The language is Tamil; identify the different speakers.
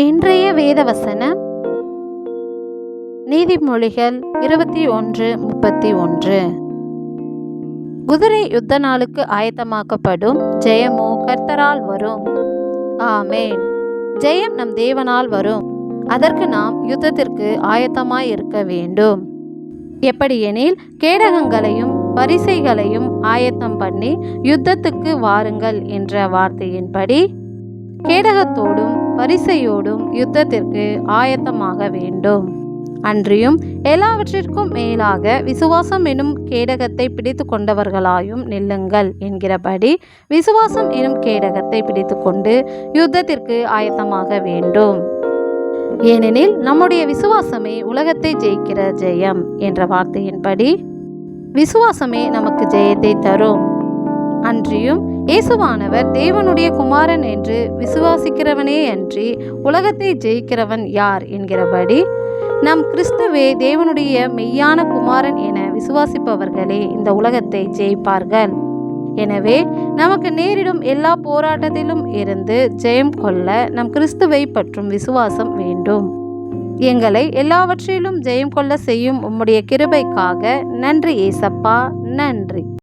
Speaker 1: இன்றைய வேத வசனம் நீதிமொழிகள் 21:31. குதிரை யுத்த நாளுக்கு ஆயத்தமாக்கப்படும், ஜெயமோ கர்த்தரால் வரும். ஆமேன். ஜெயம் நம் தேவனால் வரும். அதற்கு நாம் யுத்தத்திற்கு ஆயத்தமாய் இருக்க வேண்டும். எப்படியெனில், கேடகங்களையும் பரிசைகளையும் ஆயத்தம் பண்ணி யுத்தத்துக்கு வாருங்கள் என்ற வார்த்தையின்படி கேடகத்தோடும் பரிசையோடும் யுத்தத்திற்கு ஆயத்தமாக வேண்டும். அன்றியும் எல்லாவற்றிற்கும் மேலாக விசுவாசம் எனும் கேடகத்தை பிடித்து கொண்டவர்களாயும் நில்லுங்கள் என்கிறபடி விசுவாசம் எனும் கேடகத்தை பிடித்து கொண்டு யுத்தத்திற்கு ஆயத்தமாக வேண்டும். ஏனெனில் நம்முடைய விசுவாசமே உலகத்தை ஜெயிக்கிற ஜெயம் என்ற வார்த்தையின்படி விசுவாசமே நமக்கு ஜெயத்தை தரும். அன்றியும் இயேசுவானவர் தேவனுடைய குமாரன் என்று விசுவாசிக்கிறவனே அன்றி உலகத்தை ஜெயிக்கிறவன் யார் என்கிறபடி நம் கிறிஸ்துவே தேவனுடைய மெய்யான குமாரன் என விசுவாசிப்பவர்களே இந்த உலகத்தை ஜெயிப்பார்கள். எனவே நமக்கு நேரிடும் எல்லா போராட்டத்திலும் இருந்து ஜெயம் கொள்ள நம் கிறிஸ்துவை பற்றும் விசுவாசம் வேண்டும். எங்களை எல்லாவற்றிலும் ஜெயம் கொள்ள செய்யும் உம்முடைய கிருபைக்காக நன்றி ஏசப்பா, நன்றி.